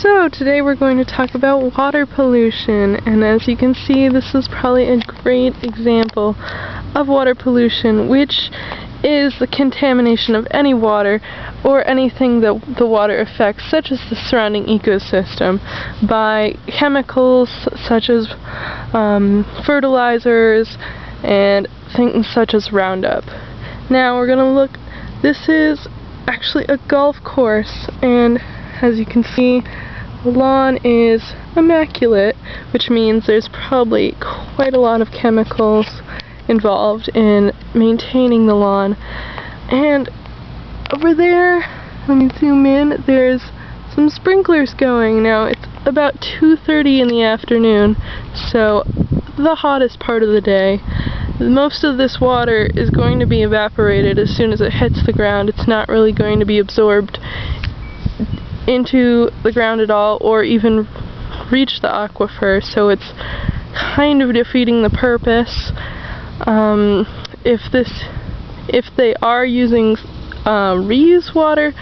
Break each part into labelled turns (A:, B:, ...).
A: So today we're going to talk about water pollution, and as you can see, this is probably a great example of water pollution, which is the contamination of any water or anything that the water affects, such as the surrounding ecosystem, by chemicals such as fertilizers and things such as Roundup. Now we're going to look, this is actually a golf course, and as you can see, the lawn is immaculate, which means there's probably quite a lot of chemicals involved in maintaining the lawn. And over there, let me zoom in, there's some sprinklers going. Now it's about 2:30 in the afternoon, so the hottest part of the day. Most of this water is going to be evaporated as soon as it hits the ground. It's not really going to be absorbed into the ground at all, or even reach the aquifer, so it's kind of defeating the purpose. If they are using reuse water,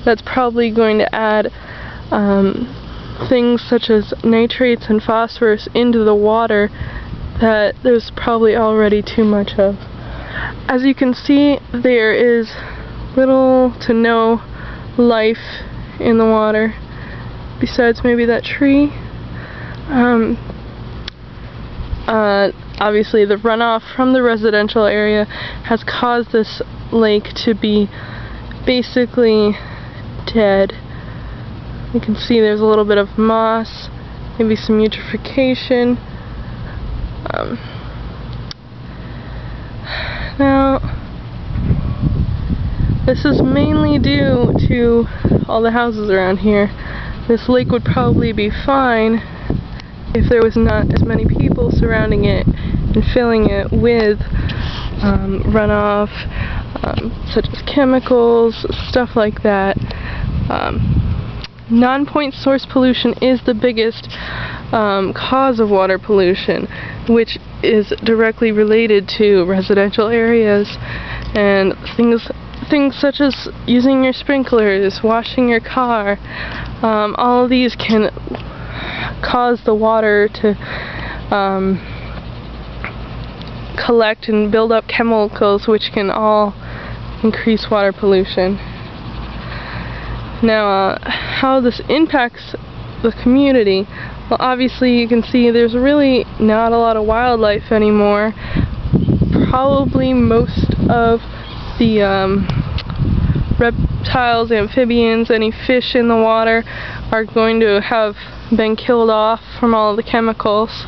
A: that's probably going to add things such as nitrates and phosphorus into the water that there's probably already too much of. As you can see, there is little to no life in the water besides maybe that tree. Obviously the runoff from the residential area has caused this lake to be basically dead. You can see there's a little bit of moss, maybe some eutrophication. Now, this is mainly due to all the houses around here. This lake would probably be fine if there was not as many people surrounding it and filling it with runoff, such as chemicals, stuff like that. Non-point source pollution is the biggest cause of water pollution, which is directly related to residential areas and things such as using your sprinklers, washing your car. All of these can cause the water to collect and build up chemicals, which can all increase water pollution. Now, how this impacts the community, well, obviously you can see there's really not a lot of wildlife anymore. Probably most of the reptiles, amphibians, any fish in the water are going to have been killed off from all of the chemicals.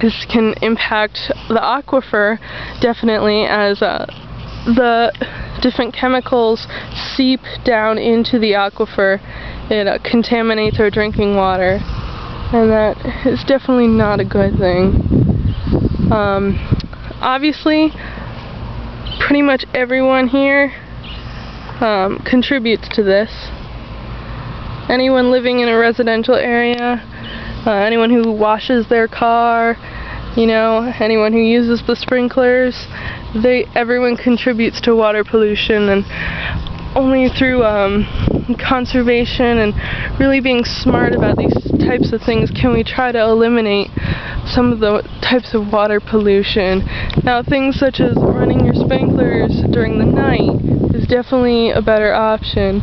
A: This can impact the aquifer, definitely, as the different chemicals seep down into the aquifer. It contaminates our drinking water, and that is definitely not a good thing. Obviously, pretty much everyone here contributes to this. Anyone living in a residential area, anyone who washes their car, you know, anyone who uses the sprinklers, everyone contributes to water pollution, and only through conservation and really being smart about these types of things can we try to eliminate some of the types of water pollution. Now, things such as running your sprinklers during the night is definitely a better option.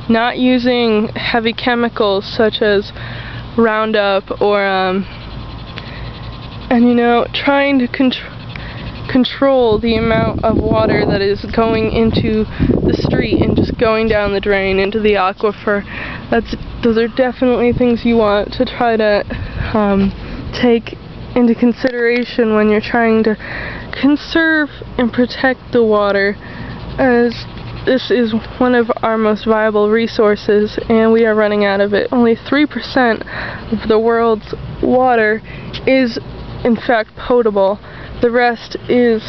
A: Not using heavy chemicals such as Roundup, or and you know, trying to control the amount of water that is going into the street and just going down the drain into the aquifer. Those are definitely things you want to try to take into consideration when you're trying to conserve and protect the water, as this is one of our most viable resources and we are running out of it. Only 3% of the world's water is in fact potable. The rest is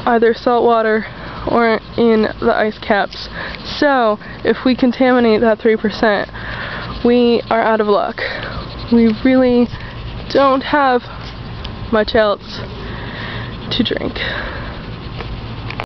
A: either salt water or in the ice caps. So if we contaminate that 3%, we are out of luck. We really don't have much else to drink.